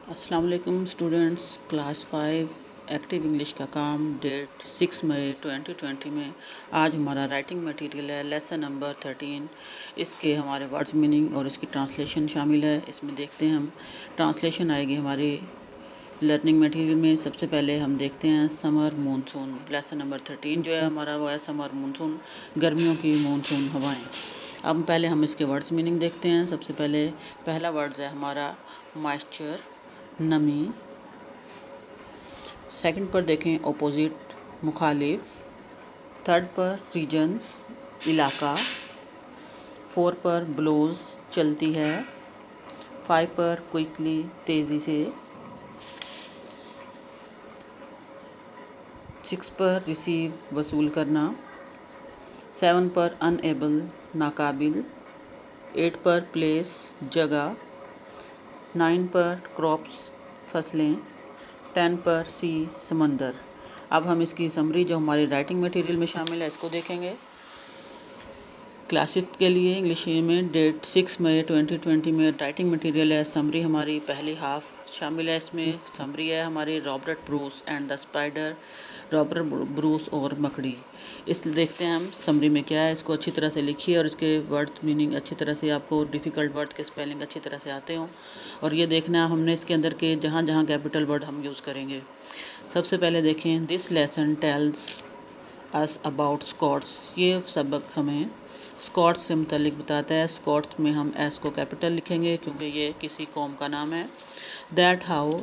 अस्सलाम वालेकुम students. Class 5 active English का काम डेट 6 मई 2020 में। आज हमारा राइटिंग मटेरियल है लेसन नंबर 13। इसके हमारे वर्ड्स मीनिंग और इसकी ट्रांसलेशन शामिल है। इसमें देखते हैं हम ट्रांसलेशन आएगी हमारी लर्निंग मटेरियल में। सबसे पहले हम देखते हैं समर मानसून। लेसन नंबर 13 जो है हमारा वो है समर मानसून, गर्मियों की मानसून हवाएं। अब पहले हम इसके वर्ड्स मीनिंग देखते हैं। सबसे पहले पहला वर्ड्स है हमारा मॉइस्चर, नमी। सेकंड पर देखें ऑपोजिट, मुखालिफ। थर्ड पर रीजन, इलाका। 4 पर ब्लोज, चलती है। 5 पर क्विकली, तेज़ी से। 6 पर रिसीव, वसूल करना। 7 पर अनएबल, नाकाबिल। 8 पर प्लेस, जगह। 9 पर क्रॉप्स, फसलें। 10 पर सी, समंदर। अब हम इसकी समरी जो हमारी राइटिंग मटेरियल में शामिल है इसको देखेंगे। क्लास 6 के लिए इंग्लिश में डेट 6 मई 2020 में राइटिंग मटेरियल है। समरी हमारी पहली हाफ शामिल है। इसमें समरी है हमारी Robert Bruce and the spider, Robert Bruce और मकड़ी। इसलिए देखते हैं हम समरी में क्या है। इसको अच्छी तरह से लिखिए और इसके वर्ड मीनिंग अच्छी तरह से, आपको डिफ़िकल्ट वर्ड के स्पेलिंग अच्छी तरह से आते हों। और ये देखना हमने इसके अंदर के जहाँ जहाँ कैपिटल वर्ड हम यूज़ करेंगे। सबसे पहले देखें this lesson tells us about Scots. ये सबक हमें स्कॉट्स से मुतल्लिक बताता है। स्कॉट्स में हम एस को कैपिटल लिखेंगे क्योंकि ये किसी कौम का नाम है। That how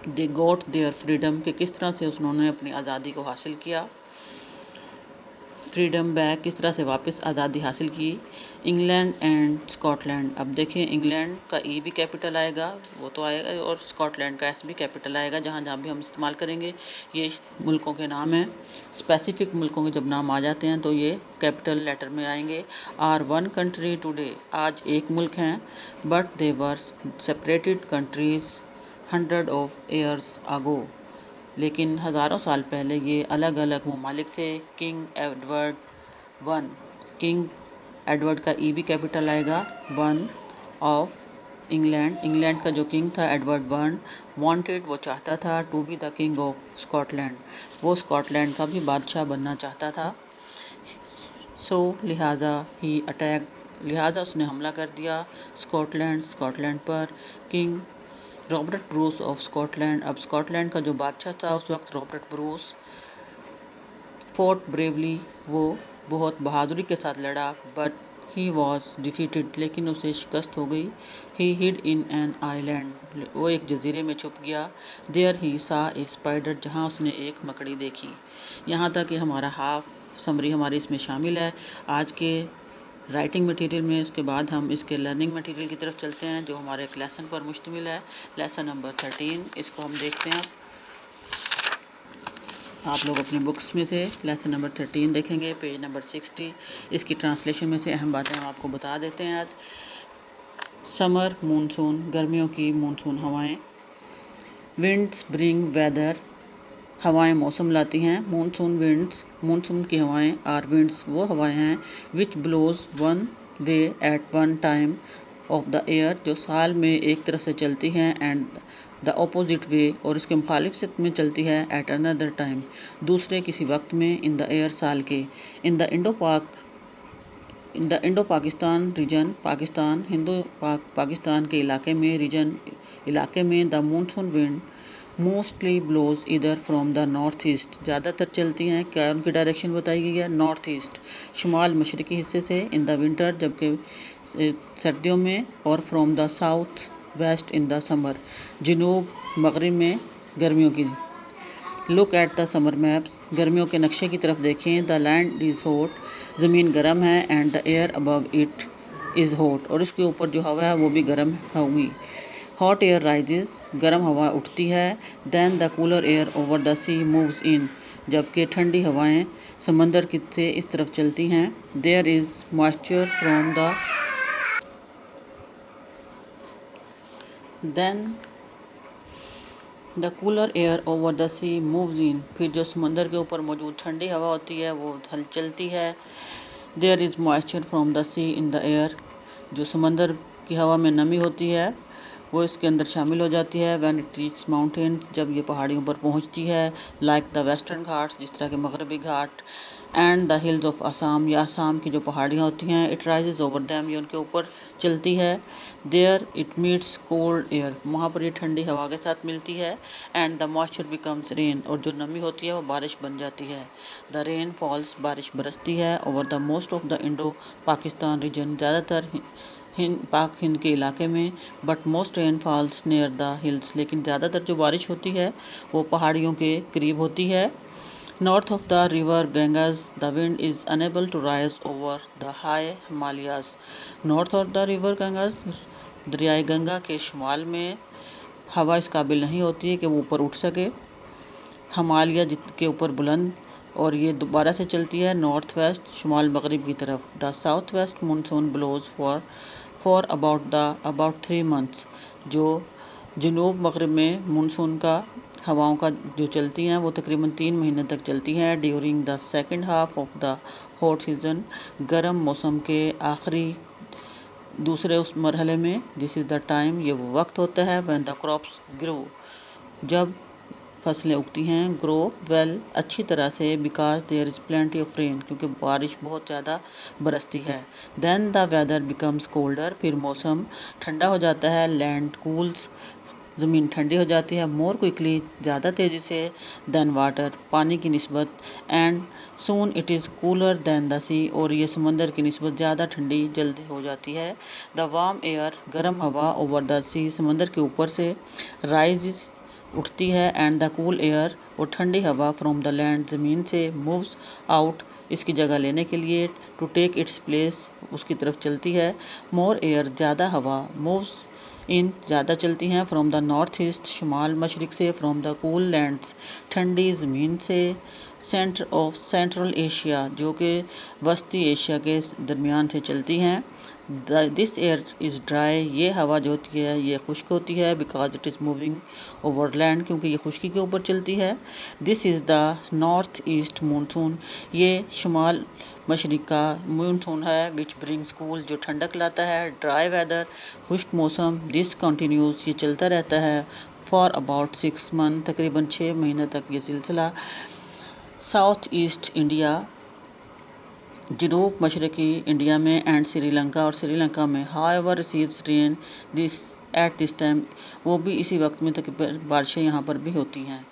they got their freedom, कि किस तरह से उन्होंने अपनी आज़ादी को हासिल किया। फ्रीडम बैक, किस तरह से वापस आज़ादी हासिल की। England and Scotland. अब देखें इंग्लैंड का ई भी कैपिटल आएगा, वो तो आएगा, और स्कॉटलैंड का एस भी कैपिटल आएगा। जहाँ जहाँ भी हम इस्तेमाल करेंगे ये मुल्कों के नाम हैं। स्पेसिफिक मुल्कों के जब नाम आ जाते हैं तो ये कैपिटल लेटर में आएंगे। आर वन कंट्री टुडे, आज एक मुल्क हैं। But they were separated countries 100 of years ago, लेकिन हज़ारों साल पहले ये अलग अलग ममालिक थे। King Edward one, king Edward का ई भी कैपिटल आएगा। वन ऑफ इंग्लैंड, इंग्लैंड का जो किंग था एडवर्ड वन, वांटेड, वो चाहता था, to be the king of Scotland, वो स्कॉटलैंड का भी बादशाह बनना चाहता था। सो लिहाजा ही अटैक, लिहाजा उसने हमला कर दिया स्कॉटलैंड, स्कॉटलैंड पर। King Robert Bruce of Scotland, अब स्कॉटलैंड का जो बादशाह था उस वक्त रॉबर्ट ब्रूस, फोर्ट ब्रेवली, वो बहुत बहादुरी के साथ लड़ा। बट ही वॉज डिफीटेड, लेकिन उसे शिकस्त हो गई। ही हिड इन एन आइलैंड, वो एक जजीरे में छुप गया। देयर ही सा ए स्पाइडर, जहाँ उसने एक मकड़ी देखी। यहाँ तक कि हमारा हाफ समरी हमारी इसमें शामिल है आज के राइटिंग मटेरियल में। उसके बाद हम इसके लर्निंग मटेरियल की तरफ चलते हैं जो हमारे एक लेसन पर मुश्तमिल है, लेसन नंबर 13। इसको हम देखते हैं। आप लोग अपनी बुक्स में से लेसन नंबर 13 देखेंगे, पेज नंबर 60। इसकी ट्रांसलेशन में से अहम बातें हम आपको बता देते हैं आज। समर मानसून, गर्मियों की मानसून हवाएं। विंड्स ब्रिंग वेदर, हवाएं मौसम लाती हैं। मानसून विंड्स, मानसून की हवाएं। आर विंड्स, वो हवाएं हैं which blows one way at one time of the year, जो साल में एक तरफ से चलती हैं। एंड द अपोजिट वे, और इसके मुखालिफ में चलती है। एट अनदर टाइम, दूसरे किसी वक्त में। इन द ईयर, साल के। In the Indo Pakistan region, Pakistan, हिंदू पाकिस्तान के इलाके में। रीजन, इलाके में। The monsoon wind mostly blows इधर फ्रॉम द नॉर्थ ईस्ट, ज़्यादातर चलती हैं, क्या उनकी डायरेक्शन बताई गई है, नॉर्थ ईस्ट, शुमाल मशरकी हिस्से से। इन द विंटर, जबकि सर्दियों में। और from the south west in the summer, जनूब मगरिब में, गर्मियों की। Look at the summer maps, गर्मियों के नक्शे की तरफ देखें। द लैंड इज़ हॉट, ज़मीन गर्म है। And the air above it is hot, और इसके ऊपर जो हवा है वो भी गर्म होगी। हॉट एयर राइजेज, गर्म हवा उठती है। Then the cooler air over the sea moves in, जबकि ठंडी हवाएं समंदर से इस तरफ चलती हैं। There is moisture from the, then the cooler air over the sea moves in, फिर जो समंदर के ऊपर मौजूद ठंडी हवा होती है वो हल चलती है। There is moisture from the sea in the air, जो समंदर की हवा में नमी होती है वो इसके अंदर शामिल हो जाती है। व्हेन इट रीच माउंटेन्स, जब ये पहाड़ियों पर पहुंचती है, लाइक द वेस्टर्न घाट्स, जिस तरह के मगरबी घाट, and the hills of Assam, या असम की जो पहाड़ियाँ होती हैं, इट राइजेज ओवर दैम, ये उनके ऊपर चलती है। There it meets cold air, वहाँ पर ये ठंडी हवा के साथ मिलती है। And the moisture becomes rain, और जो नमी होती है वो बारिश बन जाती है। द रेन फॉल्स, बारिश बरसती है। Over the most of the Indo Pakistan region, ज़्यादातर पाक हिंद के इलाके में। But most rain falls near the hills, लेकिन ज़्यादातर जो बारिश होती है वो पहाड़ियों के करीब होती है। North of the river Ganges, the wind is unable to rise over the high Himalayas. North of the river Ganges, दरियाए Ganga के शुमाल में हवा इस काबिल नहीं होती है कि वो ऊपर उठ सके हिमालय के ऊपर बुलंद, और ये दोबारा से चलती है नॉर्थ वेस्ट, शुमाल मगरिब की तरफ। The south west monsoon blows for about 3 months, जो जनूब मगरब में मानसून का हवाओं का जो चलती हैं वो तकरीबन 3 महीने तक चलती हैं। During the second half of the hot season, गर्म मौसम के आखिरी दूसरे उस मरहले में, दिस इज़ द टाइम, ये वो वक्त होता है, व्हेन द क्रॉप्स ग्रो, जब फसलें उगती हैं। ग्रो वेल, अच्छी तरह से, because there is plenty of rain, क्योंकि बारिश बहुत ज़्यादा बरसती है। Then the weather becomes colder, फिर मौसम ठंडा हो जाता है। लैंड कूल्स, ज़मीन ठंडी हो जाती है। मोर क्विकली, ज़्यादा तेज़ी से। दैन वाटर, पानी की निस्बत। And soon it is cooler than the sea, और ये समंदर की निस्बत ज़्यादा ठंडी जल्दी हो जाती है। द वार्म एयर, गर्म हवा, ओवर द सी, समंदर के ऊपर से, राइज उठती है। एंड द कूल एयर, और ठंडी हवा, फ्रॉम द लैंड, ज़मीन से, मूव्स आउट, इसकी जगह लेने के लिए, टू टेक इट्स प्लेस, उसकी तरफ चलती है। मोर एयर, ज़्यादा हवा, मूव्स इन, ज़्यादा चलती हैं, फ्रॉम द नॉर्थ ईस्ट, शुमाल मशरिक से, फ्रॉम द कूल लैंड्स, ठंडी ज़मीन से। सेंटर ऑफ सेंट्रल एशिया, जो कि वस्ती एशिया के दरमियान से चलती हैं। दिस एयर इज़ ड्राई, ये हवा जो होती है ये खुश्क होती है। Because it is moving over land, क्योंकि ये खुश्की के ऊपर चलती है। This is the north east monsoon, ये शुमाल मशरिक का मानसून है। विच ब्रिंग्स कूल, जो ठंडक लाता है। ड्राई वेदर, खुश्क मौसम। दिस कंटिन्यूज, ये चलता रहता है। फॉर अबाउट 6 months, तकरीबन 6 महीने तक ये सिलसिला। साउथ ईस्ट इंडिया, जनूब मशरकी इंडिया में, एंड श्रीलंका, और श्रीलंका में, however receives rain this at this time, वो भी इसी वक्त में तकरीबन बारिशें यहाँ पर भी होती हैं।